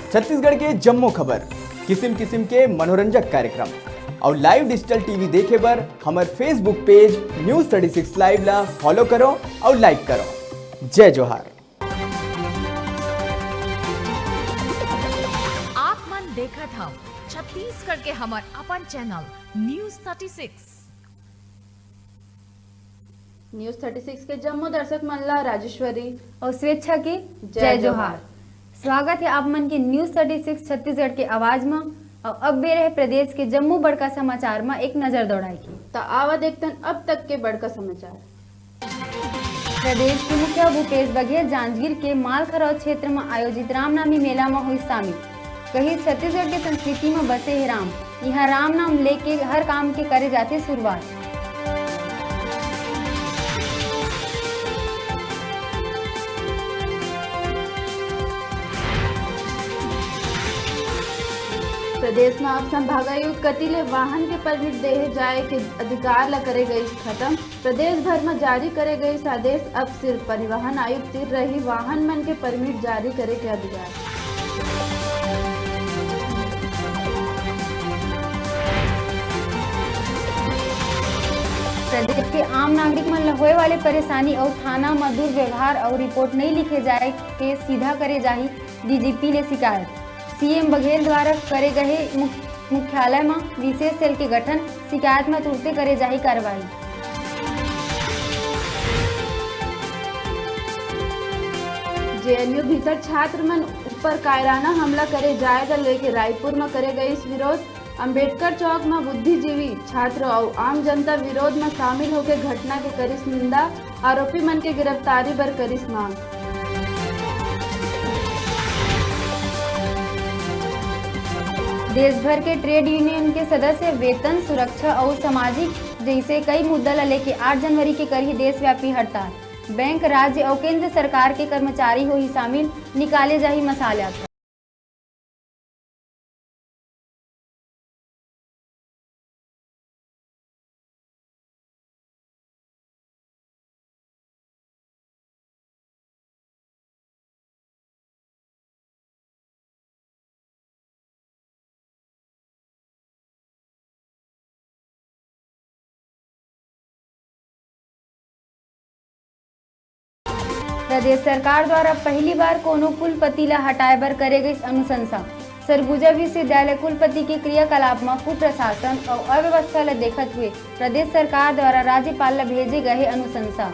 छत्तीसगढ़ के जम्मो खबर, किस्म किस्म के मनोरंजक कार्यक्रम और लाइव डिजिटल टीवी देखे बर हमार फेसबुक पेज न्यूज़ 36 लाइव ला फॉलो करो और लाइक करो। जय जोहार। आप मन देखा था छत्तीसगढ़ के हमार अपन चैनल न्यूज़ 36। न्यूज़ 36 के जम्मू दर्शक मन ला राजेश्वरी और स्वेच्छा की जय जोहार। स्वागत है आप मन के न्यूज़ 36 छत्तीसगढ़ के आवाज में। और अब बेरे है प्रदेश के जम्मू बड़का समाचार में एक नजर दौड़ाई की। तो आवा देखते अब तक के बड़का समाचार। प्रदेश के मुखिया भूपेश बघेल जांजगीर के मालखरौद क्षेत्र में आयोजित रामनवमी मेला में हुई शामिल। कही छत्तीसगढ़ की संस्कृति में बसे है राम, यहाँ राम नाम लेके हर काम के करे जाते शुरुआत। प्रदेश में अब संभागायुक्त कतिले वाहन के परमिट देहे जाए के अधिकार ला करे गई खत्म। प्रदेश भर में जारी करे गई आदेश अब सिर्फ परिवहन आयुक्त तिर रही वाहन मन के परमिट जारी करे के अधिकार। प्रदेश के आम नागरिक मन होए वाले परेशानी और थाना में दुर्व्यवहार और रिपोर्ट नहीं लिखे जाए के सीधा करे जाही डीजीपी ने शिकायत। सीएम बघेल द्वारा करे गए मुख्यालय में विशेष सेल के गठन, शिकायत में तुरंत करे जाही कार्रवाई। जेएनयू भीतर छात्र मन ऊपर कायराना हमला करे जाएगा लेके रायपुर में करे गई इस विरोध। अंबेडकर चौक में बुद्धिजीवी छात्र और आम जनता विरोध में शामिल होकर घटना के करिस निंदा, आरोपी मन के गिरफ्तारी बर करिस मांग। देश भर के ट्रेड यूनियन के सदस्य वेतन, सुरक्षा और सामाजिक जैसे कई मुद्दा ला लेके 8 जनवरी के करी देशव्यापी हड़ताल। बैंक, राज्य और केंद्र सरकार के कर्मचारी हो ही शामिल, निकाले जाही मसाल यात्रा। प्रदेश सरकार द्वारा पहली बार कोनो कुलपति ला हटाए बर करे गई अनुशंसा। सरगुजा विश्वविद्यालय कुलपति के क्रियाकलाप में कुप्रशासन और अव्यवस्था ला देखत हुए प्रदेश सरकार द्वारा राज्यपाल ला भेजे गए अनुशंसा।